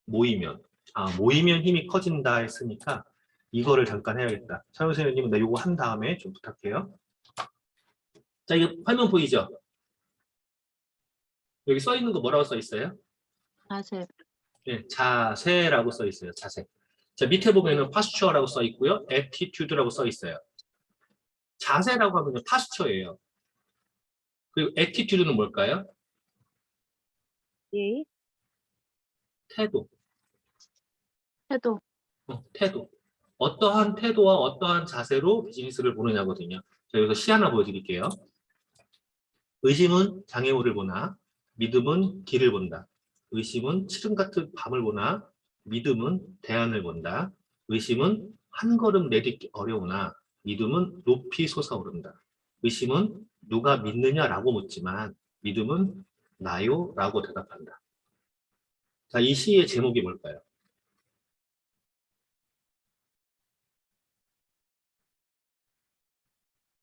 모이면. 모이면 힘이 커진다 했으니까 이거를 잠깐 해야겠다. 차영 선생님은 나 이거 한 다음에 좀 부탁해요. 자, 이거 화면 보이죠? 여기 써 있는 거 뭐라고 써 있어요? 자세. 네, 자세라고 써 있어요. 자세. 자, 밑에 보면은 파스처라고 써 있고요. 애티튜드라고 써 있어요. 자세라고 하면 파스처예요. 그리고 애티튜드는 뭘까요? 예. 태도. 태도. 태도. 어떠한 태도와 어떠한 자세로 비즈니스를 보느냐거든요. 자, 여기서 시 하나 보여드릴게요. 의심은 장애물을 보나 믿음은 길을 본다. 의심은 치름 같은 밤을 보나 믿음은 대안을 본다. 의심은 한 걸음 내딛기 어려우나 믿음은 높이 솟아오른다. 의심은 누가 믿느냐라고 묻지만 믿음은 나요? 라고 대답한다. 자, 이 시의 제목이 뭘까요?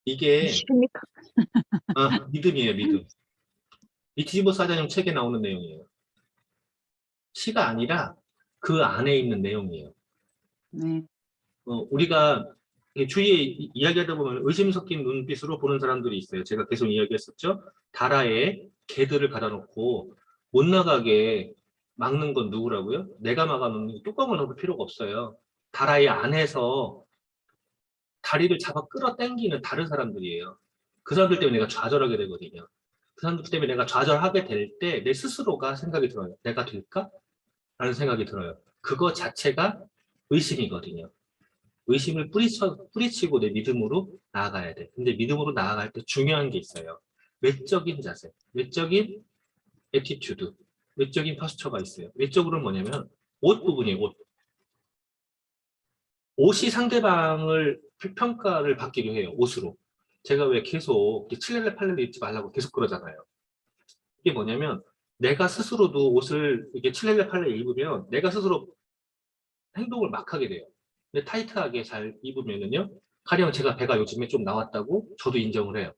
이게 믿습니까? 믿음이에요, 믿음. 이 뒤집어 사자형 책에 나오는 내용이에요. 시가 아니라 그 안에 있는 내용이에요. 네. 우리가 주위에 이야기하다 보면 의심 섞인 눈빛으로 보는 사람들이 있어요. 제가 계속 이야기했었죠. 다라에 개들을 가다 놓고 못 나가게 막는 건 누구라고요? 내가 막아놓는 뚜껑을 넣을 필요가 없어요. 다라의 안에서 다리를 잡아 끌어당기는 다른 사람들이에요. 그 사람들 때문에 내가 좌절하게 되거든요. 그 사람들 때문에 내가 좌절하게 될 때 내 스스로가 생각이 들어요. 내가 될까? 라는 생각이 들어요. 그거 자체가 의심이거든요. 의심을 뿌리치고 내 믿음으로 나아가야 돼. 근데 믿음으로 나아갈 때 중요한 게 있어요. 외적인 자세, 외적인 애티튜드, 외적인 파스처가 있어요. 외적으로는 뭐냐면 옷 부분이에요. 옷이 상대방을 평가를 받기도 해요. 옷으로. 제가 왜 계속 칠렐레 팔렐레 입지 말라고 계속 그러잖아요. 이게 뭐냐면 내가 스스로도 옷을 이렇게 칠렐레 팔렐레 입으면 내가 스스로 행동을 막 하게 돼요. 근데 타이트하게 잘 입으면은요, 가령 제가 배가 요즘에 좀 나왔다고 저도 인정을 해요.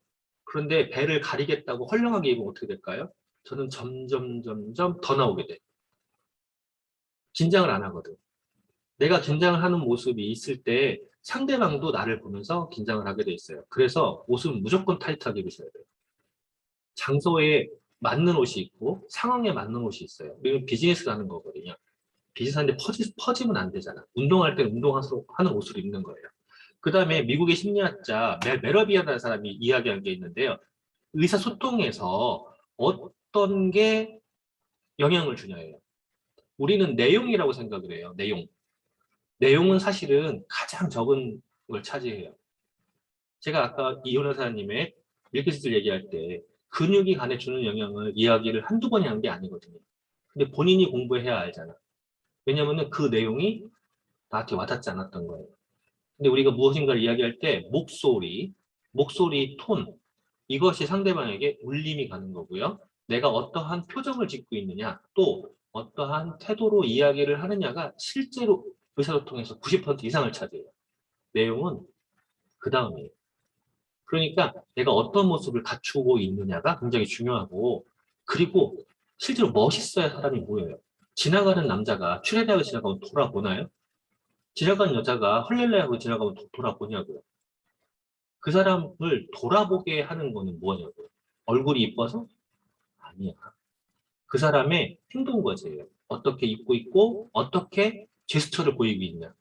그런데 배를 가리겠다고 헐렁하게 입으면 어떻게 될까요? 저는 점점 더 나오게 돼. 긴장을 안 하거든. 내가 긴장을 하는 모습이 있을 때 상대방도 나를 보면서 긴장을 하게 돼 있어요. 그래서 옷은 무조건 타이트하게 입으셔야 돼요. 장소에 맞는 옷이 있고 상황에 맞는 옷이 있어요. 이건 비즈니스를 하는 거거든요. 비슷한데 퍼지면 안 되잖아. 운동할 때 운동하는 옷을 입는 거예요. 그 다음에 미국의 심리학자 멜 메러비아라는 사람이 이야기한 게 있는데요. 의사소통에서 어떤 게 영향을 주냐예요. 우리는 내용이라고 생각을 해요. 내용. 내용은 사실은 가장 적은 걸 차지해요. 제가 아까 이효나 사장님의 밀크시슬 얘기할 때 근육이 간에 주는 영향을 이야기를 한두 번이 한 게 아니거든요. 근데 본인이 공부해야 알잖아. 왜냐면은 그 내용이 나한테 와닿지 않았던 거예요. 근데 우리가 무엇인가를 이야기할 때 목소리 톤, 이것이 상대방에게 울림이 가는 거고요. 내가 어떠한 표정을 짓고 있느냐, 또 어떠한 태도로 이야기를 하느냐가 실제로 의사소통에서 90% 이상을 차지해요. 내용은 그 다음이에요. 그러니까 내가 어떤 모습을 갖추고 있느냐가 굉장히 중요하고, 그리고 실제로 멋있어야 사람이 모여요. 지나가는 남자가 출애대학을 지나가면 돌아보나요? 지나가는 여자가 헐렐레하고 지나가면 돌아보냐고요. 그 사람을 돌아보게 하는 거는 뭐냐고요. 얼굴이 이뻐서? 아니야. 그 사람의 행동 과제예요. 어떻게 입고 있고 어떻게 제스처를 보이고 있냐.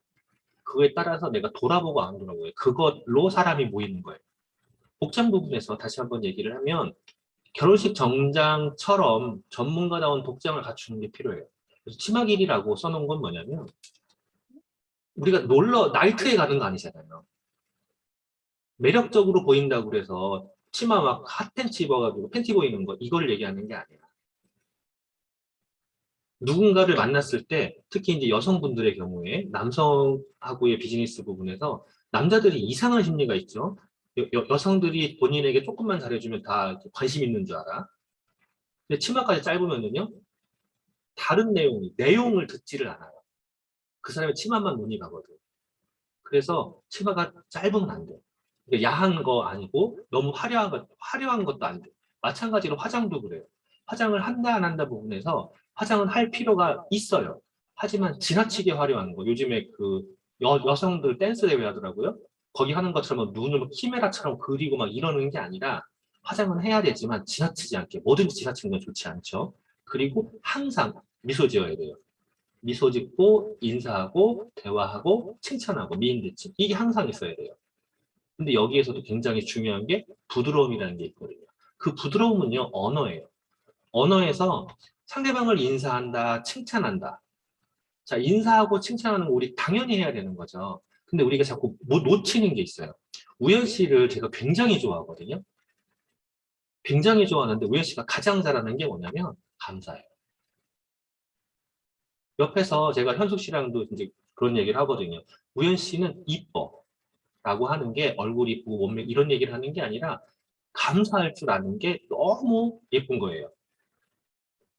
그거에 따라서 내가 돌아보고 안 돌아보고 그걸로 사람이 모이는 거예요. 복장 부분에서 다시 한번 얘기를 하면 결혼식 정장처럼 전문가다운 복장을 갖추는 게 필요해요. 그래서 치마 길이라고 써놓은 건 뭐냐면 우리가 나이트에 가는 거 아니잖아요. 매력적으로 보인다고 그래서 치마 막 핫팬츠 입어가지고 팬티 보이는 거 이걸 얘기하는 게 아니라 누군가를 만났을 때 특히 이제 여성분들의 경우에 남성하고의 비즈니스 부분에서 남자들이 이상한 심리가 있죠. 여성들이 본인에게 조금만 잘해주면 다 관심 있는 줄 알아. 근데 치마까지 짧으면은요 다른 내용을 듣지를 않아요. 그 사람의 치마만 눈이 가거든. 그래서 치마가 짧으면 안 돼. 야한 거 아니고 너무 화려한 것도 안 돼. 마찬가지로 화장도 그래요. 화장을 한다 안 한다 부분에서 화장은 할 필요가 있어요. 하지만 지나치게 화려한 거. 요즘에 그 여성들 댄스 대회 하더라고요. 거기 하는 것처럼 눈을 뭐 키메라처럼 그리고 막 이러는 게 아니라 화장은 해야 되지만 지나치지 않게 뭐든지 지나치는 건 좋지 않죠. 그리고 항상 미소 지어야 돼요. 미소 짓고 인사하고 대화하고 칭찬하고 미인대칭 이게 항상 있어야 돼요. 근데 여기에서도 굉장히 중요한 게 부드러움이라는 게 있거든요. 그 부드러움은요 언어예요. 언어에서 상대방을 인사한다, 칭찬한다. 자, 인사하고 칭찬하는 거 우리 당연히 해야 되는 거죠. 근데 우리가 자꾸 놓치는 게 있어요. 우연 씨를 제가 굉장히 좋아하거든요. 굉장히 좋아하는데 우연 씨가 가장 잘하는 게 뭐냐면 감사해요. 옆에서 제가 현숙 씨랑도 이제 그런 얘기를 하거든요. 우연 씨는 이뻐 라고 하는 게 얼굴 이쁘고 몸매 이런 얘기를 하는 게 아니라 감사할 줄 아는 게 너무 예쁜 거예요.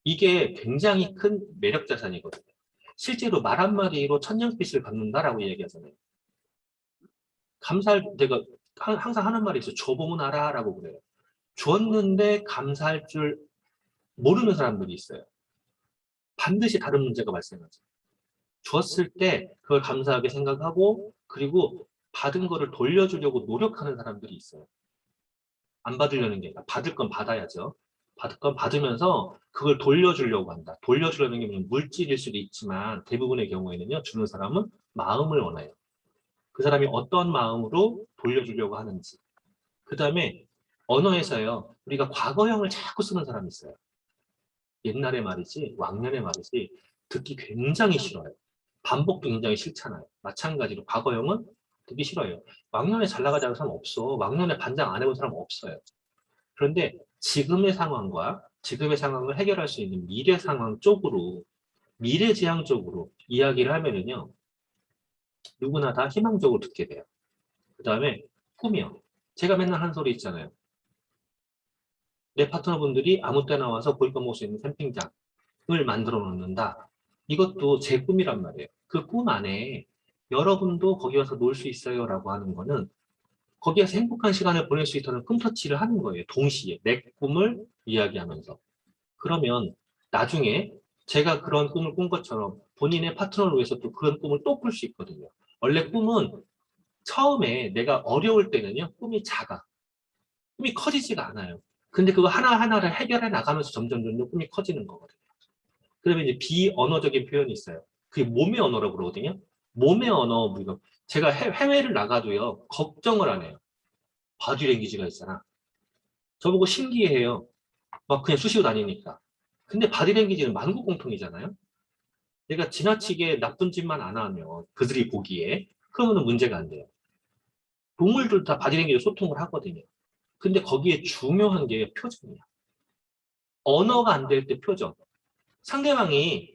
이게 굉장히 큰 매력 자산이거든요. 실제로 말 한마디로 천냥빛을 받는다라고 얘기하잖아요. 감사할, 내가 항상 하는 말이 있어요. 줘보면 알아라고 그래요. 줬는데 감사할 줄 모르는 사람들이 있어요. 반드시 다른 문제가 발생하죠. 줬을 때 그걸 감사하게 생각하고 그리고 받은 거를 돌려주려고 노력하는 사람들이 있어요. 안 받으려는 게 아니라 받을 건 받아야죠. 받을 건 받으면서 그걸 돌려주려고 한다. 돌려주려는 게 물질일 수도 있지만 대부분의 경우에는요. 주는 사람은 마음을 원해요. 그 사람이 어떤 마음으로 돌려주려고 하는지. 그 다음에 언어에서요. 우리가 과거형을 자꾸 쓰는 사람이 있어요. 옛날의 말이지 왕년의 말이지 듣기 굉장히 싫어요. 반복도 굉장히 싫잖아요. 마찬가지로 과거형은 듣기 싫어요. 왕년에 잘 나가자는 사람 없어. 왕년에 반장 안 해본 사람 없어요. 그런데 지금의 상황과 지금의 상황을 해결할 수 있는 미래 상황 쪽으로 미래지향적으로 이야기를 하면은요. 누구나 다 희망적으로 듣게 돼요. 그 다음에 꿈이요. 제가 맨날 하는 소리 있잖아요. 내 파트너분들이 아무 때나 와서 볼거 먹을 수 있는 캠핑장을 만들어 놓는다. 이것도 제 꿈이란 말이에요. 그 꿈 안에 여러분도 거기 와서 놀 수 있어요 라고 하는 거는 거기에서 행복한 시간을 보낼 수 있다는 꿈터치를 하는 거예요. 동시에 내 꿈을 이야기하면서. 그러면 나중에 제가 그런 꿈을 꾼 것처럼 본인의 파트너를 위해서 또 그런 꿈을 또 꿀 수 있거든요. 원래 꿈은 처음에 내가 어려울 때는요. 꿈이 작아. 꿈이 커지지가 않아요. 근데 그거 하나하나를 해결해 나가면서 점점 꿈이 커지는 거거든요. 그러면 이제 비언어적인 표현이 있어요. 그게 몸의 언어라고 그러거든요. 몸의 언어, 우리가 제가 해외를 나가도요. 걱정을 안 해요. 바디랭귀지가 있잖아. 저보고 신기해요. 막 그냥 쑤시고 다니니까. 근데 바디랭귀지는 만국공통이잖아요. 내가 지나치게 나쁜 짓만 안 하면 그들이 보기에 그러면 문제가 안 돼요. 동물들 다 바디랭귀지로 소통을 하거든요. 근데 거기에 중요한 게 표정이야. 언어가 안 될 때 표정. 상대방이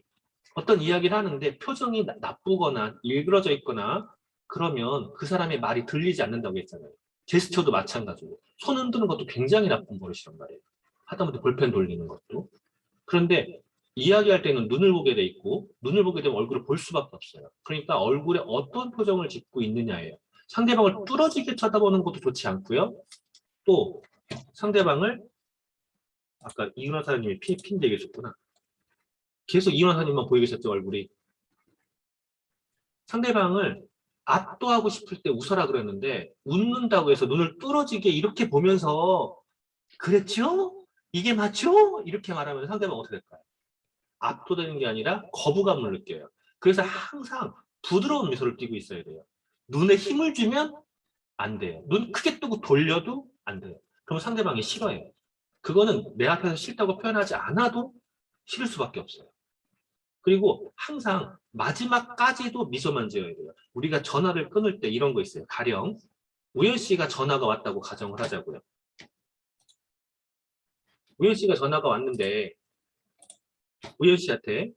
어떤 이야기를 하는데 표정이 나쁘거나 일그러져 있거나 그러면 그 사람의 말이 들리지 않는다고 했잖아요. 제스처도 마찬가지고 손 흔드는 것도 굉장히 나쁜 버릇이란 말이에요. 하다못해 볼펜 돌리는 것도. 그런데 이야기할 때는 눈을 보게 돼 있고 눈을 보게 되면 얼굴을 볼 수밖에 없어요. 그러니까 얼굴에 어떤 표정을 짓고 있느냐예요. 상대방을 뚫어지게 쳐다보는 것도 좋지 않고요. 또 상대방을 아까 이윤화 사장님이 핀 얘기해줬구나. 계속 이윤화 사장님만 보이게 했죠 얼굴이. 상대방을 압도하고 싶을 때 웃어라 그랬는데 웃는다고 해서 눈을 뚫어지게 이렇게 보면서 그랬죠? 이게 맞죠? 이렇게 말하면 상대방 어떻게 될까요? 압도되는 게 아니라 거부감을 느껴요. 그래서 항상 부드러운 미소를 띠고 있어야 돼요. 눈에 힘을 주면 안 돼요. 눈 크게 뜨고 돌려도 안 돼요. 그럼 상대방이 싫어해요. 그거는 내 앞에서 싫다고 표현하지 않아도 싫을 수밖에 없어요. 그리고 항상 마지막까지도 미소만 지어야 돼요. 우리가 전화를 끊을 때 이런 거 있어요. 가령 우연 씨가 전화가 왔다고 가정을 하자고요. 우연 씨가 전화가 왔는데 우연 씨한테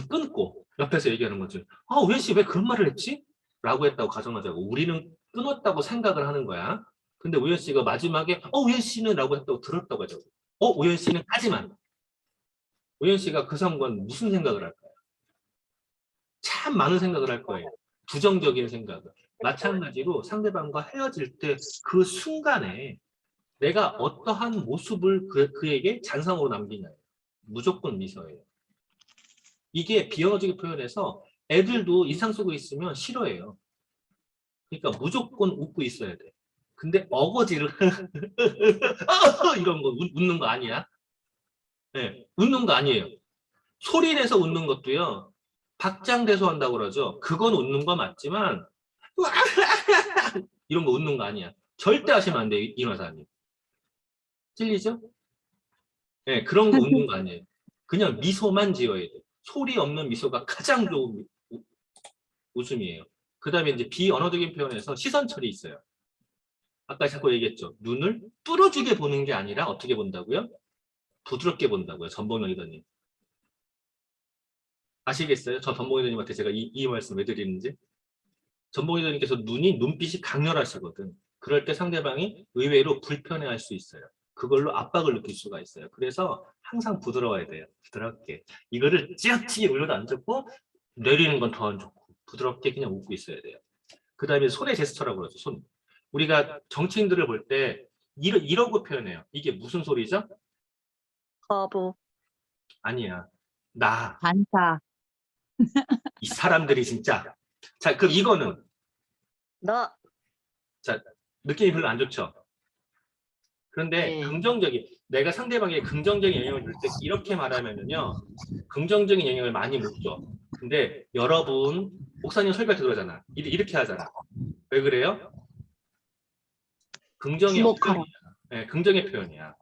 끊고 옆에서 얘기하는 거죠. 아, 우연 씨 왜 그런 말을 했지? 라고 했다고 가정하자고. 우리는 끊었다고 생각을 하는 거야. 근데 우연 씨가 마지막에 우연 씨는 라고 했다고 들었다고 하자고. 우연 씨는 하지만 우연 씨가 그 순간 무슨 생각을 할까요? 참 많은 생각을 할 거예요. 부정적인 생각을. 마찬가지로 상대방과 헤어질 때 그 순간에 내가 어떠한 모습을 그에게 잔상으로 남기냐예요. 무조건 미소예요. 이게 비언어적인 표현에서 애들도 인상 쓰고 있으면 싫어해요. 그러니까 무조건 웃고 있어야 돼. 근데 어거지를 이런 거 웃는 거 아니야? 네, 웃는 거 아니에요. 소리 내서 웃는 것도요. 박장대소 한다고 그러죠. 그건 웃는 거 맞지만 이런 거 웃는 거 아니야. 절대 하시면 안 돼요. 이마사님. 찔리죠? 네, 그런 거 웃는 거 아니에요. 그냥 미소만 지어야 돼. 소리 없는 미소가 가장 좋은 웃음이에요. 그 다음에 이제 비언어적인 표현에서 시선 처리 있어요. 아까 자꾸 얘기했죠. 눈을 뚫어지게 보는 게 아니라 어떻게 본다고요? 부드럽게 본다고요. 전봉영 리더님. 아시겠어요? 저 전봉영 리더님한테 제가 이 말씀 왜 드리는지? 전봉영 리더님께서 눈빛이 강렬하시거든. 그럴 때 상대방이 의외로 불편해할 수 있어요. 그걸로 압박을 느낄 수가 있어요. 그래서 항상 부드러워야 돼요. 부드럽게. 이거를 찌약찌게 올려도 안 좋고 내리는 건 더 안 좋고 부드럽게 그냥 웃고 있어야 돼요. 그 다음에 손의 제스처라고 그러죠. 손. 우리가 정치인들을 볼 때 이러고 표현해요. 이게 무슨 소리죠? 거부, 아니야. 나. 반사, 이 사람들이 진짜. 자, 그럼 이거는 너. 자, 느낌이 별로 안 좋죠. 그런데 네. 긍정적인 내가 상대방에게 긍정적인 영향을 줄 때 이렇게 말하면은요. 긍정적인 영향을 많이 못 줘. 근데 여러분 목사님 설교할 때 그러잖아. 이렇게 하잖아. 왜 그래요? 긍정의 주목하라. 표현이야. 네, 긍정의 표현이야.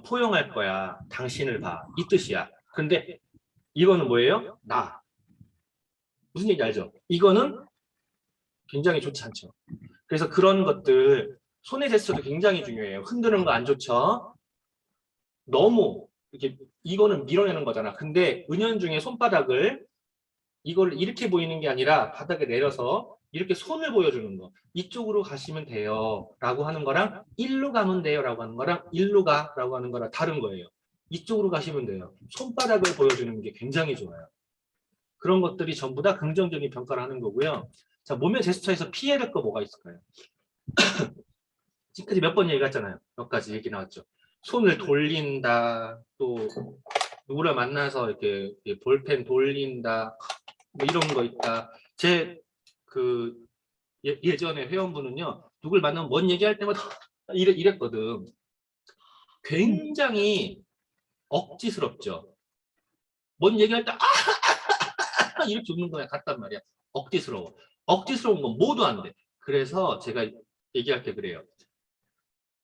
포용할 거야. 당신을 봐. 이 뜻이야. 근데 이거는 뭐예요? 나. 무슨 얘기 알죠? 이거는 굉장히 좋지 않죠. 그래서 그런 것들 손의 제스처도 굉장히 중요해요. 흔드는 거 안 좋죠. 너무 이렇게 이거는 밀어내는 거잖아. 근데 은연중에 손바닥을 이걸 이렇게 보이는 게 아니라 바닥에 내려서 이렇게 손을 보여주는 거. 이쪽으로 가시면 돼요. 라고 하는 거랑 일로 가면 돼요. 라고 하는 거랑 일로 가. 라고 하는 거랑 다른 거예요. 이쪽으로 가시면 돼요. 손바닥을 보여주는 게 굉장히 좋아요. 그런 것들이 전부 다 긍정적인 평가를 하는 거고요. 자, 몸의 제스처에서 피해야 될 거 뭐가 있을까요? 지금까지 몇 번 얘기했잖아요. 몇 가지 얘기 나왔죠. 손을 돌린다, 또 누구를 만나서 이렇게 볼펜 돌린다, 뭐 이런 거 있다. 제 그 예전에 회원분은요, 누굴 만나면 뭔 얘기할 때마다 이랬거든. 굉장히 억지스럽죠. 뭔 얘기할 때 이렇게 웃는 거야 같단 말이야. 억지스러워. 억지스러운 건 모두 안 돼. 그래서 제가 얘기할 때 그래요.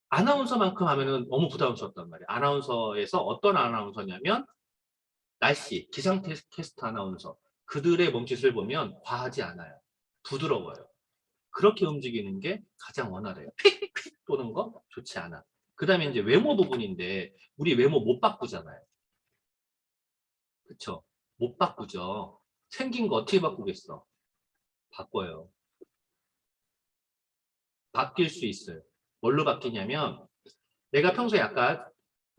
아나운서만큼 하면은 너무 부담스럽단 말이야. 아나운서에서 어떤 아나운서냐면 날씨, 기상캐스트 아나운서. 그들의 몸짓을 보면 과하지 않아요. 부드러워요. 그렇게 움직이는 게 가장 원활해요. 휙휙 도는 거 좋지 않아. 그 다음에 이제 외모 부분인데 우리 외모 못 바꾸잖아요. 그쵸? 못 바꾸죠. 생긴 거 어떻게 바꾸겠어? 바꿔요. 바뀔 수 있어요. 뭘로 바뀌냐면 내가 평소에 아까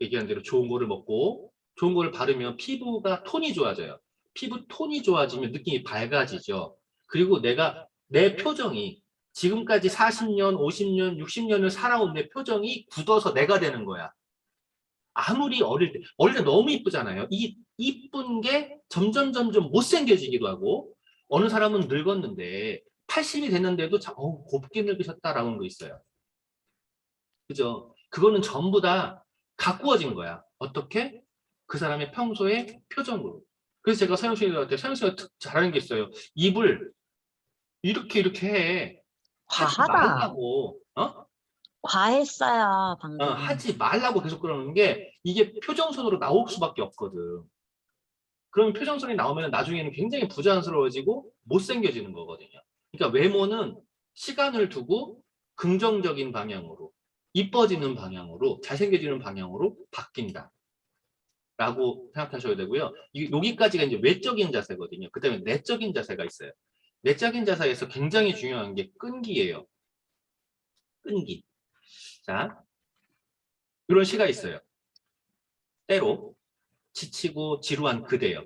얘기한 대로 좋은 거를 먹고 좋은 거를 바르면 피부가 톤이 좋아져요. 피부 톤이 좋아지면 느낌이 밝아지죠. 그리고 내가 내 표정이 지금까지 40년, 50년, 60년을 살아온 내 표정이 굳어서 내가 되는 거야. 아무리 어릴 때 너무 이쁘잖아요. 이 이쁜 게 점점 못생겨지기도 하고 어느 사람은 늙었는데 80이 됐는데도 곱게 늙으셨다라는 거 있어요. 그죠? 그거는 전부 다 가꾸어진 거야. 어떻게? 그 사람의 평소의 표정으로. 그래서 제가 서영 씨한테 서영 씨가 잘하는 게 있어요. 입을 이렇게 해. 하지 과하다. 말라고. 과했어요, 방금. 하지 말라고 계속 그러는 게 이게 표정선으로 나올 수밖에 없거든. 그러면 표정선이 나오면 나중에는 굉장히 부자연스러워지고 못생겨지는 거거든요. 그러니까 외모는 시간을 두고 긍정적인 방향으로, 이뻐지는 방향으로, 잘생겨지는 방향으로 바뀐다. 라고 생각하셔야 되고요. 여기까지가 이제 외적인 자세거든요. 그 다음에 내적인 자세가 있어요. 내적인 자세에서 굉장히 중요한 게 끈기예요. 끈기. 자, 이런 시가 있어요. 때로 지치고 지루한 그대여.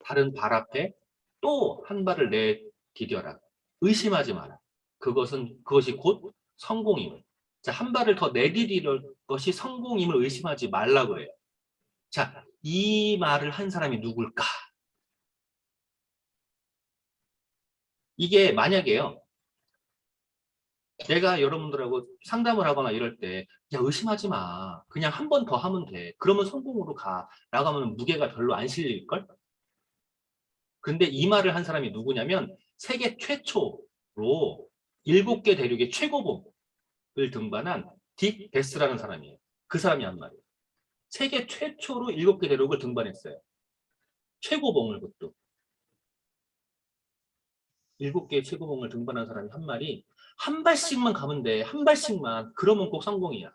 다른 발 앞에 또 한 발을 내디뎌라. 의심하지 마라. 그것이 곧 성공임을. 자, 한 발을 더 내디딜 것이 성공임을 의심하지 말라 그래요. 자, 이 말을 한 사람이 누굴까? 이게 만약에요. 내가 여러분들하고 상담을 하거나 이럴 때, 야, 의심하지 마. 그냥 한 번 더 하면 돼. 그러면 성공으로 가. 라고 하면 무게가 별로 안 실릴걸? 근데 이 말을 한 사람이 누구냐면, 세계 최초로 7개 대륙의 최고봉을 등반한 딕 베스라는 사람이에요. 그 사람이 한 말이에요. 세계 최초로 7개 대륙을 등반했어요. 최고봉을 그것도. 7개의 최고봉을 등반한 사람이 한 말이, 한 발씩만 가면 돼. 한 발씩만. 그러면 꼭 성공이야.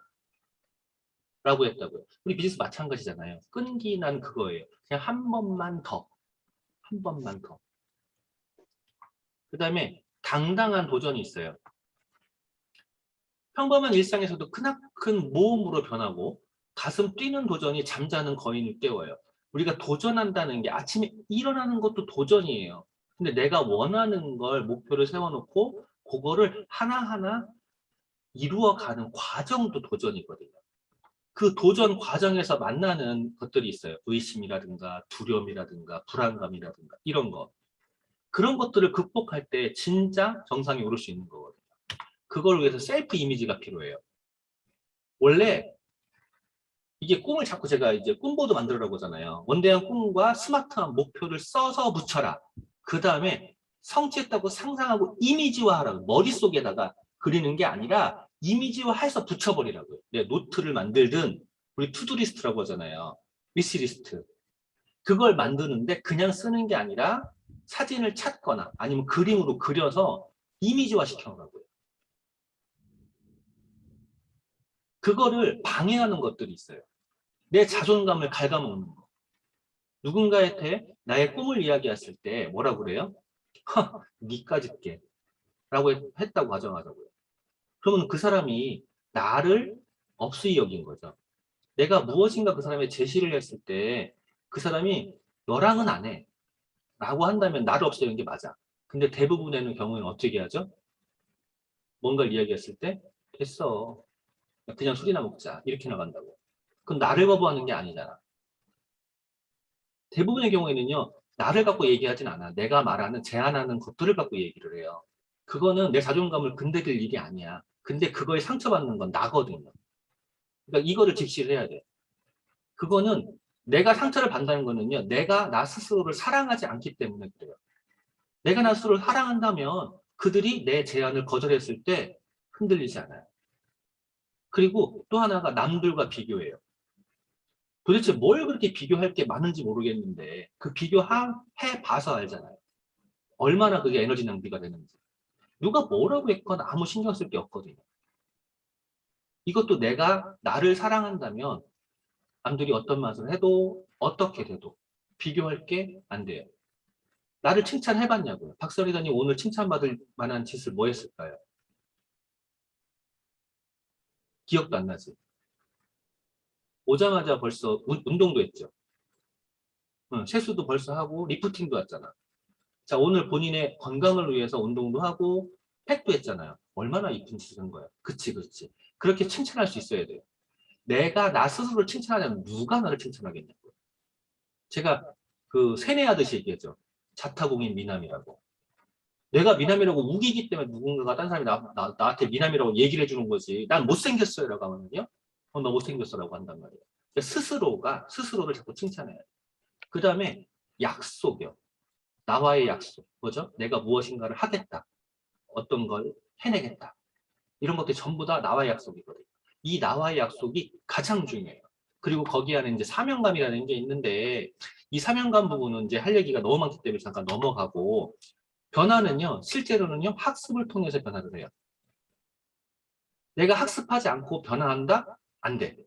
라고 했다고요. 우리 비즈니스 마찬가지잖아요. 끈기 난 그거예요. 그냥 한 번만 더. 한 번만 더. 그 다음에 당당한 도전이 있어요. 평범한 일상에서도 크나큰 모험으로 변하고 가슴 뛰는 도전이 잠자는 거인을 깨워요. 우리가 도전한다는 게 아침에 일어나는 것도 도전이에요. 근데 내가 원하는 걸 목표를 세워놓고 그거를 하나하나 이루어가는 과정도 도전이거든요. 그 도전 과정에서 만나는 것들이 있어요. 의심이라든가 두려움이라든가 불안감이라든가 이런 거. 그런 것들을 극복할 때 진짜 정상에 오를 수 있는 거거든요. 그걸 위해서 셀프 이미지가 필요해요. 원래 이게 꿈을 자꾸 제가 이제 꿈보드 만들으라고 하잖아요. 원대한 꿈과 스마트한 목표를 써서 붙여라. 그 다음에 성취했다고 상상하고 이미지화하라고. 머릿속에다가 그리는 게 아니라 이미지화해서 붙여버리라고요. 네, 노트를 만들든 우리 투두리스트라고 하잖아요. 위시리스트. 그걸 만드는데 그냥 쓰는 게 아니라 사진을 찾거나 아니면 그림으로 그려서 이미지화 시켜놓으라고요. 그거를 방해하는 것들이 있어요. 내 자존감을 갉아먹는 거. 누군가한테 나의 꿈을 이야기했을 때 뭐라고 그래요? 니까짓 게 라고 했다고 가정하자고요. 그러면 그 사람이 나를 없이 여긴 거죠. 내가 무엇인가 그 사람의 제시를 했을 때 그 사람이 너랑은 안 해. 라고 한다면 나를 없이 여긴 게 맞아. 근데 대부분의 경우에는 어떻게 하죠? 뭔가를 이야기했을 때 됐어. 그냥 술이나 먹자. 이렇게 나간다고. 그건 나를 거부하는 게 아니잖아. 대부분의 경우에는요, 나를 갖고 얘기하진 않아. 내가 말하는, 제안하는 것들을 갖고 얘기를 해요. 그거는 내 자존감을 건드릴 일이 아니야. 근데 그거에 상처받는 건 나거든요. 그러니까 이거를 직시를 해야 돼. 그거는 내가 상처를 받는다는 거는요, 내가 나 스스로를 사랑하지 않기 때문에 그래요. 내가 나 스스로를 사랑한다면 그들이 내 제안을 거절했을 때 흔들리지 않아요. 그리고 또 하나가 남들과 비교해요. 도대체 뭘 그렇게 비교할 게 많은지 모르겠는데 그 비교해봐서 알잖아요. 얼마나 그게 에너지 낭비가 되는지. 누가 뭐라고 했건 아무 신경 쓸 게 없거든요. 이것도 내가 나를 사랑한다면 남들이 어떤 맛을 해도 어떻게 돼도 비교할 게 안 돼요. 나를 칭찬해봤냐고요. 박선희사님 오늘 칭찬받을 만한 짓을 뭐 했을까요? 기억도 안 나지. 오자마자 벌써 운동도 했죠. 응, 세수도 벌써 하고 리프팅도 왔잖아. 자, 오늘 본인의 건강을 위해서 운동도 하고 팩도 했잖아요. 얼마나 이쁜 짓을 한 거야. 그치, 그치. 그렇게 칭찬할 수 있어야 돼요. 내가 나 스스로를 칭찬하려면 누가 나를 칭찬하겠냐고요. 제가 그 세뇌하듯이 얘기했죠. 자타공인 미남이라고. 내가 미남이라고 우기기 때문에 누군가가 딴 사람이 나한테 미남이라고 얘기를 해주는 거지. 난 못생겼어요. 라고 하면요. 너 못생겼어. 라고 한단 말이에요. 그러니까 스스로가 스스로를 자꾸 칭찬해야 돼. 그 다음에 약속이요. 나와의 약속. 뭐죠? 내가 무엇인가를 하겠다. 어떤 걸 해내겠다. 이런 것들이 전부 다 나와의 약속이거든요. 이 나와의 약속이 가장 중요해요. 그리고 거기 안에 이제 사명감이라는 게 있는데 이 사명감 부분은 이제 할 얘기가 너무 많기 때문에 잠깐 넘어가고 변화는요, 실제로는요, 학습을 통해서 변화를 해요. 내가 학습하지 않고 변화한다? 안 돼.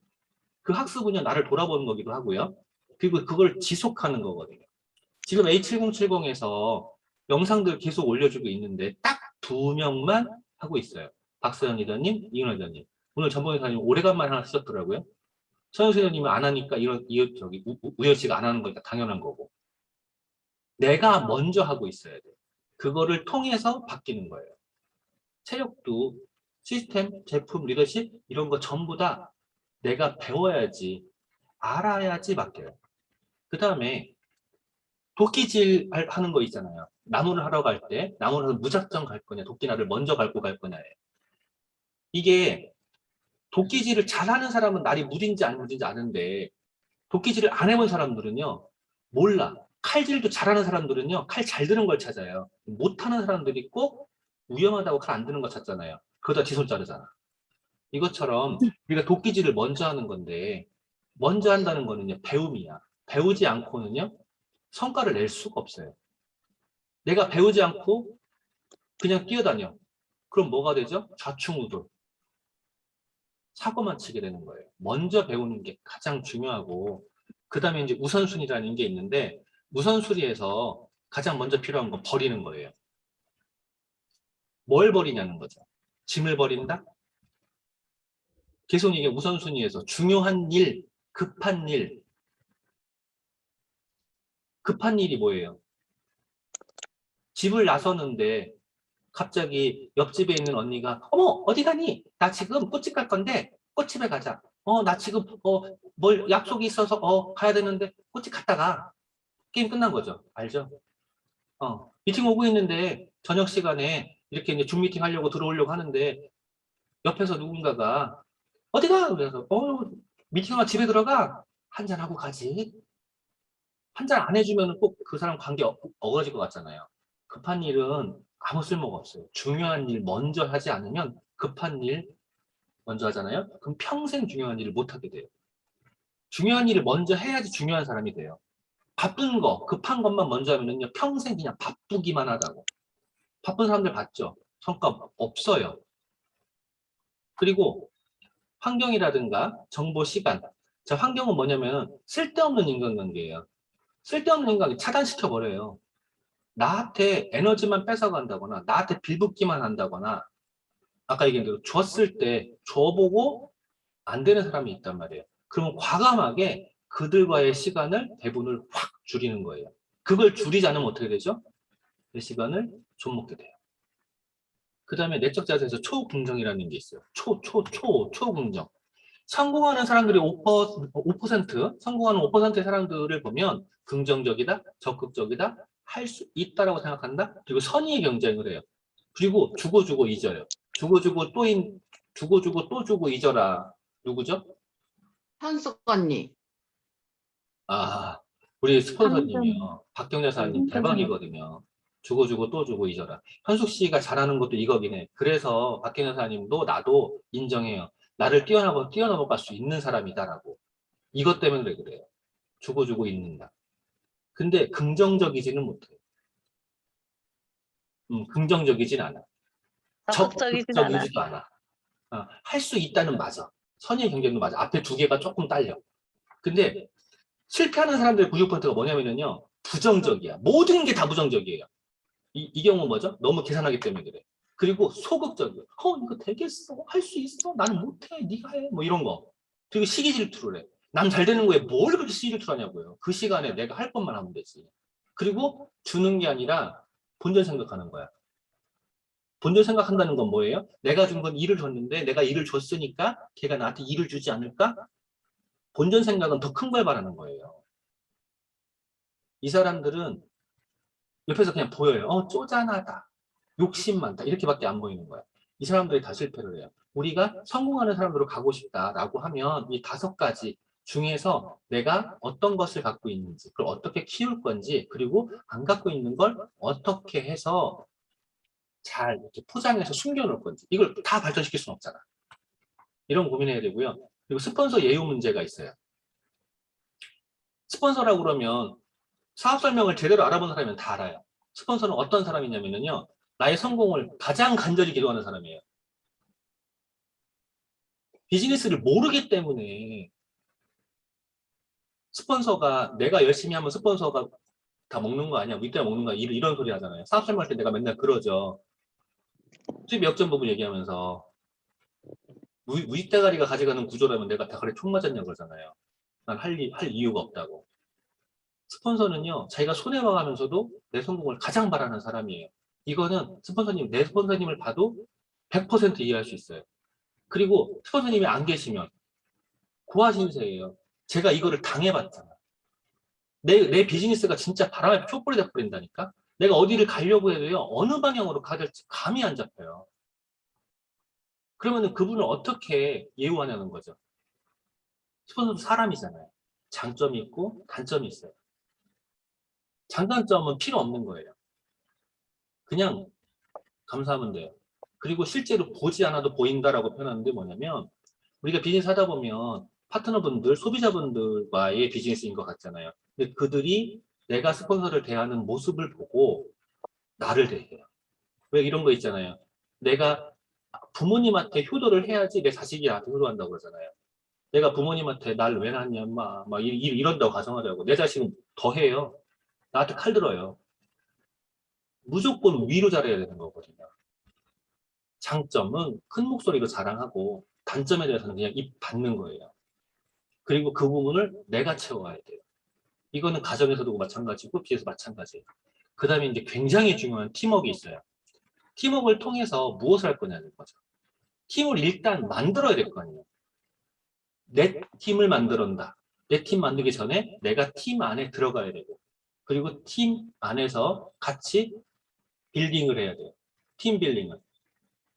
그 학습은요, 나를 돌아보는 거기도 하고요. 그리고 그걸 지속하는 거거든요. 지금 A7070에서 영상들 계속 올려주고 있는데 딱 2명만 하고 있어요. 박서연 리더님, 이은하 리더님. 오늘 전범희 사님 오래간만에 하나 쓰셨더라고요. 서영수 리더님은 안 하니까 우연 씨가 안 하는 거니까 당연한 거고. 내가 먼저 하고 있어야 돼. 그거를 통해서 바뀌는 거예요. 체력도 시스템, 제품, 리더십 이런 거 전부 다 내가 배워야지, 알아야지 바뀌어요. 그 다음에 도끼질 하는 거 있잖아요. 나무를 하러 갈 때, 나무를 무작정 갈 거냐, 도끼날을 먼저 밟고 갈 거냐에. 이게 도끼질을 잘하는 사람은 날이 무딘지 안 무딘지 아는데, 도끼질을 안 해본 사람들은요, 몰라. 칼질도 잘하는 사람들은요, 칼 잘 드는 걸 찾아요. 못하는 사람들이 꼭 위험하다고 칼 안 드는 거 찾잖아요. 그러다 뒤손 자르잖아. 이것처럼 우리가 도끼질을 먼저 하는 건데, 먼저 한다는 거는요, 배움이야. 배우지 않고는요, 성과를 낼 수가 없어요. 내가 배우지 않고 그냥 뛰어다녀. 그럼 뭐가 되죠? 좌충우돌. 사고만 치게 되는 거예요. 먼저 배우는 게 가장 중요하고, 그 다음에 이제 우선순위라는 게 있는데, 우선순위에서 가장 먼저 필요한 건 버리는 거예요. 뭘 버리냐는 거죠. 짐을 버린다? 계속 이게 우선순위에서 중요한 일, 급한 일. 급한 일이 뭐예요? 집을 나서는데 갑자기 옆집에 있는 언니가 어머 어디 가니? 나 지금 꽃집 갈 건데 꽃집에 가자. 나 지금 뭘 약속이 있어서 가야 되는데 꽃집 갔다가 게임 끝난 거죠. 알죠? 미팅 오고 있는데 저녁 시간에 이렇게 이제 줌 미팅 하려고 들어오려고 하는데 옆에서 누군가가 어디가? 그래서 미팅하고 집에 들어가 한잔 하고 가지. 한잔 안 해주면 꼭 그 사람 관계 어그러질 것 같잖아요. 급한 일은 아무 쓸모가 없어요. 중요한 일 먼저 하지 않으면 급한 일 먼저 하잖아요. 그럼 평생 중요한 일을 못 하게 돼요. 중요한 일을 먼저 해야지 중요한 사람이 돼요. 바쁜 거, 급한 것만 먼저 하면은요, 평생 그냥 바쁘기만 하다고. 바쁜 사람들 봤죠? 성과 없어요. 그리고 환경이라든가 정보, 시간. 자, 환경은 뭐냐면 쓸데없는 인간관계예요. 쓸데없는 인간관계 차단시켜버려요. 나한테 에너지만 뺏어간다거나 나한테 빌붙기만 한다거나 아까 얘기한 대로 줬을 때 줘보고 안 되는 사람이 있단 말이에요. 그러면 과감하게 그들과의 시간을 배분을 확 줄이는 거예요. 그걸 줄이지 않으면 어떻게 되죠? 그 시간을 좀 먹게 돼요. 그 다음에 내적 자세에서 초긍정이라는 게 있어요. 초긍정. 성공하는 사람들이 5%, 성공하는 5%의 사람들을 보면 긍정적이다, 적극적이다, 할 수 있다라고 생각한다, 그리고 선의의 경쟁을 해요. 그리고 주고 잊어요. 주고 또 주고 잊어라. 누구죠? 현숙 언니. 아, 우리 삼등. 스폰서님이요. 박경자 사장님 삼등. 대박이거든요. 주고 또 주고 잊어라. 현숙 씨가 잘하는 것도 이거긴 해. 그래서 박경자 사장님도 나도 인정해요. 나를 뛰어넘어 갈 수 있는 사람이다라고. 이것 때문에 그래요. 주고 잊는다. 근데 긍정적이지는 못해요. 긍정적이진 않아. 적극적이진 않아. 적극적이지도 않아. 할 수 있다는 맞아. 선의의 경쟁도 맞아. 앞에 두 개가 조금 딸려. 근데 실패하는 사람들의 90%가 뭐냐면요. 부정적이야. 모든 게 다 부정적이에요. 이 경우 뭐죠? 너무 계산하기 때문에 그래. 그리고 소극적이야. 이거 되겠어? 할 수 있어? 나는 못해. 네가 해. 뭐 이런 거. 그리고 시기 질투를 해. 남 잘 되는 거에 뭘 그렇게 시기 질투를 하냐고요. 그 시간에 내가 할 것만 하면 되지. 그리고 주는 게 아니라 본전 생각하는 거야. 본전 생각한다는 건 뭐예요? 내가 준 건 일을 줬는데 내가 일을 줬으니까 걔가 나한테 일을 주지 않을까? 본전 생각은 더 큰 걸 바라는 거예요. 이 사람들은 옆에서 그냥 보여요. 쪼잔하다. 욕심 많다. 이렇게밖에 안 보이는 거야. 이 사람들이 다 실패를 해요. 우리가 성공하는 사람으로 가고 싶다라고 하면 이 5가지 중에서 내가 어떤 것을 갖고 있는지, 그걸 어떻게 키울 건지, 그리고 안 갖고 있는 걸 어떻게 해서 잘 이렇게 포장해서 숨겨놓을 건지, 이걸 다 발전시킬 수는 없잖아. 이런 고민해야 되고요. 그리고 스폰서 예우 문제가 있어요. 스폰서라고 그러면 사업 설명을 제대로 알아본 사람이면 다 알아요. 스폰서는 어떤 사람이냐면요. 나의 성공을 가장 간절히 기도하는 사람이에요. 비즈니스를 모르기 때문에 스폰서가 내가 열심히 하면 스폰서가 다 먹는 거 아니야? 윗대 먹는 거야? 이런 소리 하잖아요. 사업 설명할 때 내가 맨날 그러죠. 수입 역전 부분 얘기하면서 윗대가리가 가져가는 구조라면 내가 다 그래 총 맞았냐 그러잖아요. 난 할 이유가 없다고. 스폰서는요, 자기가 손해봐가면서도 내 성공을 가장 바라는 사람이에요. 이거는 내 스폰서님을 봐도 100% 이해할 수 있어요. 그리고 스폰서님이 안 계시면 고아신세예요. 제가 이거를 당해봤잖아. 내 비즈니스가 진짜 바람에 촛불이 돼버린다니까? 내가 어디를 가려고 해도요, 어느 방향으로 가야 될지 감이 안 잡혀요. 그러면은 그분을 어떻게 예우하냐는 거죠. 스폰서도 사람이잖아요. 장점이 있고 단점이 있어요. 장단점은 필요 없는 거예요. 그냥 감사하면 돼요. 그리고 실제로 보지 않아도 보인다라고 표현하는데 뭐냐면, 우리가 비즈니스 하다 보면 파트너분들, 소비자분들과의 비즈니스인 것 같잖아요. 근데 그들이 내가 스폰서를 대하는 모습을 보고 나를 대해요. 왜 이런 거 있잖아요. 내가 부모님한테 효도를 해야지 내 자식이 나한테 효도한다고 그러잖아요. 내가 부모님한테 날 왜 낳냐, 인마, 막 이런다고 가정하자고. 내 자식은 더 해요. 나한테 칼 들어요. 무조건 위로 잘해야 되는 거거든요. 장점은 큰 목소리로 자랑하고 단점에 대해서는 그냥 입 닫는 거예요. 그리고 그 부분을 내가 채워야 돼요. 이거는 가정에서도 마찬가지고 비에서 마찬가지예요. 그 다음에 이제 굉장히 중요한 팀워크가 있어요. 팀워크를 통해서 무엇을 할 거냐는 거죠. 팀을 일단 만들어야 될 거 아니에요. 내 팀을 만들었다. 내 팀 만들기 전에 내가 팀 안에 들어가야 되고, 그리고 팀 안에서 같이 빌딩을 해야 돼요. 팀 빌딩을.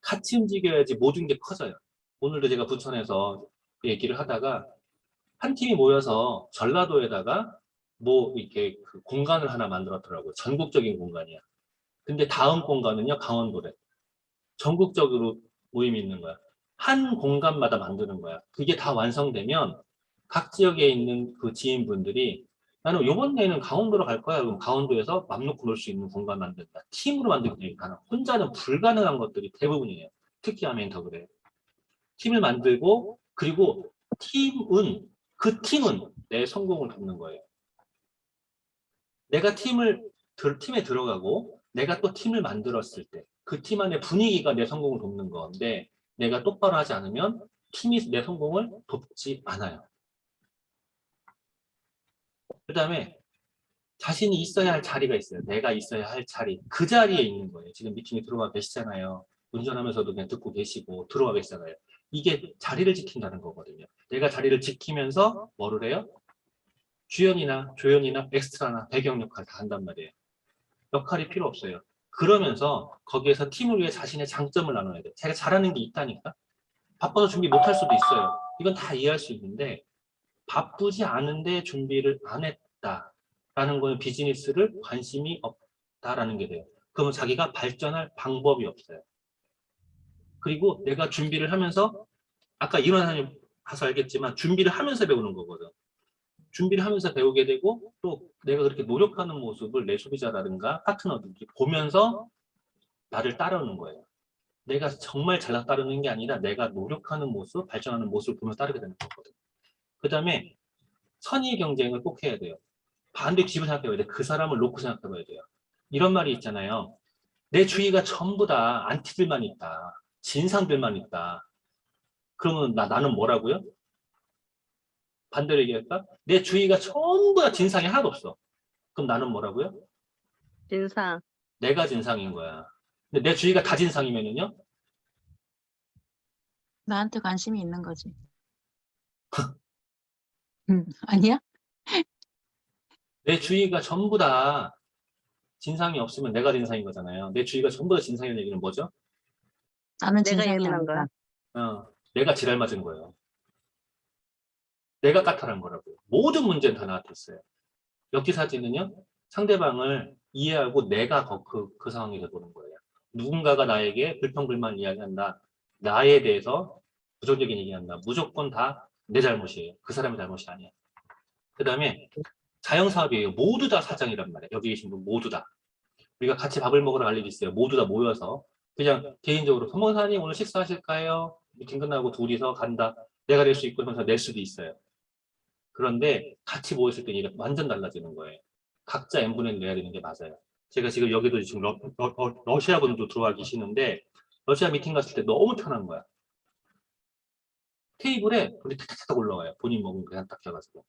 같이 움직여야지 모든 게 커져요. 오늘도 제가 부천에서 얘기를 하다가 한 팀이 모여서 전라도에다가 뭐 이렇게 그 공간을 하나 만들었더라고요. 전국적인 공간이야. 근데 다음 공간은요, 강원도래. 전국적으로 모임이 있는 거야. 한 공간마다 만드는 거야. 그게 다 완성되면 각 지역에 있는 그 지인분들이 나는 요번 내에는 강원도로 갈 거야. 그럼 강원도에서 맘 놓고 놀 수 있는 공간 만든다. 팀으로 만들기 때문에 가능. 혼자는 불가능한 것들이 대부분이에요. 특히 하면 더 그래요. 팀을 만들고, 그리고 그 팀은 내 성공을 돕는 거예요. 내가 팀에 들어가고, 내가 또 팀을 만들었을 때, 그 팀 안의 분위기가 내 성공을 돕는 건데, 내가 똑바로 하지 않으면 팀이 내 성공을 돕지 않아요. 그 다음에 자신이 있어야 할 자리가 있어요. 내가 있어야 할 자리. 그 자리에 있는 거예요. 지금 미팅에 들어와 계시잖아요. 운전하면서도 그냥 듣고 계시고 들어와 계시잖아요. 이게 자리를 지킨다는 거거든요. 내가 자리를 지키면서 뭐를 해요? 주연이나 조연이나 엑스트라나 배경 역할 다 한단 말이에요. 역할이 필요 없어요. 그러면서 거기에서 팀을 위해 자신의 장점을 나눠야 돼요. 제가 잘하는 게 있다니까? 바빠서 준비 못할 수도 있어요. 이건 다 이해할 수 있는데, 바쁘지 않은데 준비를 안 했다라는 거는 비즈니스를 관심이 없다라는 게 돼요. 그러면 자기가 발전할 방법이 없어요. 그리고 내가 준비를 하면서, 아까 이완사님 가서 알겠지만 준비를 하면서 배우는 거거든. 준비를 하면서 배우게 되고, 또 내가 그렇게 노력하는 모습을 내 소비자라든가 파트너들이 보면서 나를 따르는 거예요. 내가 정말 잘나 따르는 게 아니라 내가 노력하는 모습, 발전하는 모습을 보면서 따르게 되는 거거든. 그 다음에 선의 경쟁을 꼭 해야 돼요. 반대 뒤집어 생각해봐야 돼. 그 사람을 놓고 생각해봐야 돼요. 이런 말이 있잖아요. 내 주위가 전부 다 안티들만 있다. 진상들만 있다. 그러면 나는 뭐라고요? 반대로 얘기할까? 내 주위가 전부 다 진상이 하나도 없어. 그럼 나는 뭐라고요? 진상. 내가 진상인 거야. 근데 내 주위가 다 진상이면은요? 나한테 관심이 있는 거지. 아니야? 내 주위가 전부 다 진상이 없으면 내가 진상인 거잖아요. 내 주위가 전부 다 진상인 얘기는 뭐죠? 나는 내가 진상이 예민한 아니다. 거야. 내가 지랄 맞은 거예요. 내가 까탈한 거라고요. 모든 문제는 다 나한테 있어요. 역지사지는요, 상대방을 이해하고 내가 그 상황에서 보는 거예요. 누군가가 나에게 불평불만 이야기한다. 나에 대해서 부정적인 얘기한다. 무조건 다 내 잘못이에요. 그 사람의 잘못이 아니야. 그 다음에 자영사업이에요. 모두 다 사장이란 말이에요. 여기 계신 분 모두 다. 우리가 같이 밥을 먹으러 갈 일이 있어요. 모두 다 모여서. 그냥 개인적으로 선봉사님 오늘 식사하실까요? 미팅 끝나고 둘이서 간다. 내가 낼 수 있고 선사 낼 수도 있어요. 그런데 같이 모였을 때 일이 완전 달라지는 거예요. 각자 n분의 1 내야 되는 게 맞아요. 제가 지금 여기도 지금 러시아 분도 들어와 계시는데, 러시아 미팅 갔을 때 너무 편한 거야. 테이블에 우리 탁탁탁 올라와요. 본인 먹은 그냥 딱 해가지고.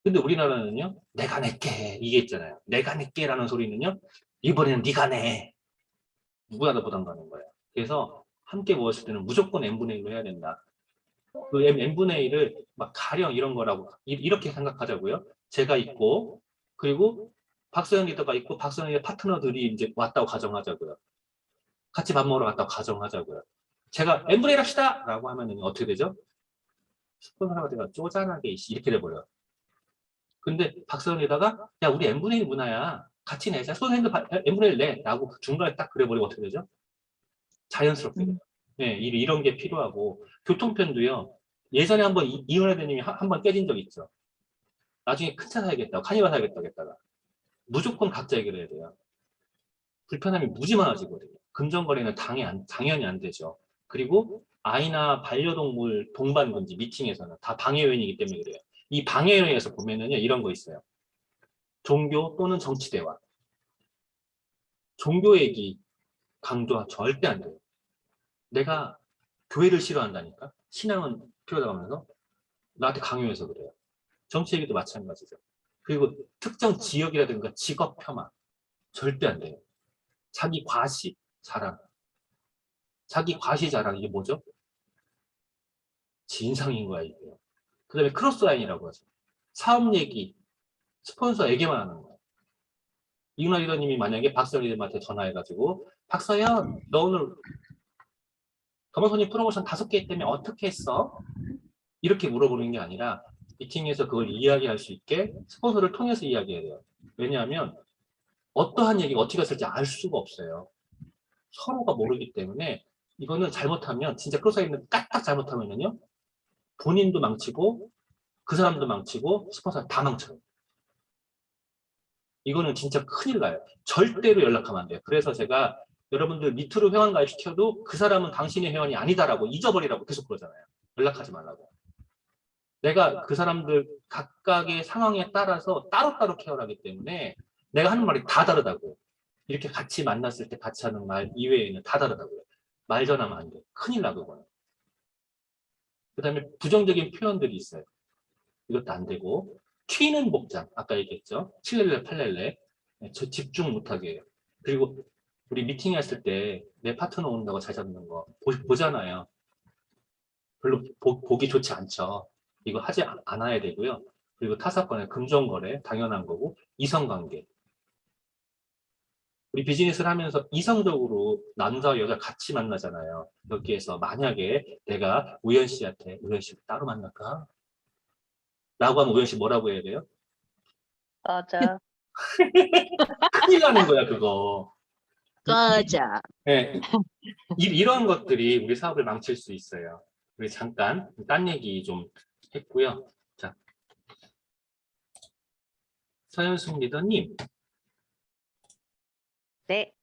근데 우리나라는요, 내가 낼게 이게 있잖아요. 내가 낼게라는 소리는요, 이번에는 네가 내. 누구나 다 부담 가는 거예요. 그래서 함께 모였을 때는 무조건 n분의 1로 해야 된다. 그 n분의 1을 막 가령 이런 거라고 이렇게 생각하자고요. 제가 있고, 그리고 박서연 리더가 있고, 박서연의 파트너들이 이제 왔다고 가정하자고요. 같이 밥 먹으러 갔다고 가정하자고요. 제가 n분의 1 합시다! 라고 하면은 어떻게 되죠? 스폰서가 제가 쪼잔하게 이렇게 돼버려요. 근데 박서연 리더가, 야, 우리 n분의 1 문화야. 같이 내자. 손핸드 n분의 1 내. 라고 중간에 딱 그래버리면 어떻게 되죠? 자연스럽게 돼요. 네, 이런 게 필요하고, 교통편도요. 예전에 한번 이은혜 대님이 한번 깨진 적 있죠. 나중에 큰 차 사야겠다고, 카니발 사야겠다고 했다가. 무조건 각자 해결해야 돼요. 불편함이 무지 많아지거든요. 금전거래는 당연히 안 되죠. 그리고 아이나 반려동물 동반 금지 미팅에서는 다 방해 요인이기 때문에 그래요. 이 방해 요인에서 보면은요, 이런 거 있어요. 종교 또는 정치 대화. 종교 얘기 강조가 절대 안 돼요. 내가 교회를 싫어한다니까? 신앙은 필요하다고 하면서 나한테 강요해서 그래요. 정치 얘기도 마찬가지죠. 그리고 특정 지역이라든가 직업 폄하 절대 안 돼요. 자기 과시 자랑. 자기 과시 자랑 이게 뭐죠? 진상인 거야 이게. 그 다음에 크로스라인이라고 하죠. 사업 얘기, 스폰서에게만 하는 거예요. 이근아 리더님이 만약에 박서연 리더한테 전화해가지고 박서연 너 오늘 더머소니 프로모션 5개 때문에 어떻게 했어? 이렇게 물어보는 게 아니라 미팅에서 그걸 이야기할 수 있게 스폰서를 통해서 이야기해야 돼요. 왜냐하면 어떠한 얘기가 어떻게 했을지 알 수가 없어요. 서로가 모르기 때문에 이거는 잘못하면 진짜 크로스라인은 까딱 잘못하면요 본인도 망치고 그 사람도 망치고 스폰서 다 망쳐요. 이거는 진짜 큰일 나요. 절대로 연락하면 안 돼요. 그래서 제가 여러분들 밑으로 회원 가입시켜도 그 사람은 당신의 회원이 아니다라고 잊어버리라고 계속 그러잖아요. 연락하지 말라고. 내가 그 사람들 각각의 상황에 따라서 따로따로 케어를 하기 때문에 내가 하는 말이 다 다르다고. 이렇게 같이 만났을 때 같이 하는 말 이외에는 다 다르다고요. 말 전하면 안 돼. 큰일 나, 그거는. 그 다음에 부정적인 표현들이 있어요. 이것도 안 되고. 튀는 복장, 아까 얘기했죠. 7렐레, 8렐레. 저 집중 못하게 해요. 그리고 우리 미팅 했을 때 내 파트너 온다고 잘 잡는 거 보잖아요. 별로 보기 좋지 않죠. 이거 하지 않아야 되고요. 그리고 타사건의 금전거래 당연한 거고 이성관계. 우리 비즈니스를 하면서 이성적으로 남자와 여자 같이 만나잖아요. 여기에서 만약에 내가 우연 씨한테 우연 씨 따로 만날까? 라고 하면 우연 씨 뭐라고 해야 돼요? 맞아. 큰일 나는 거야 그거. 꺼져. 네, 이런 것들이 우리 사업을 망칠 수 있어요. 우리 잠깐 딴 얘기 좀 했고요. 자, 서현숙 리더님. 네.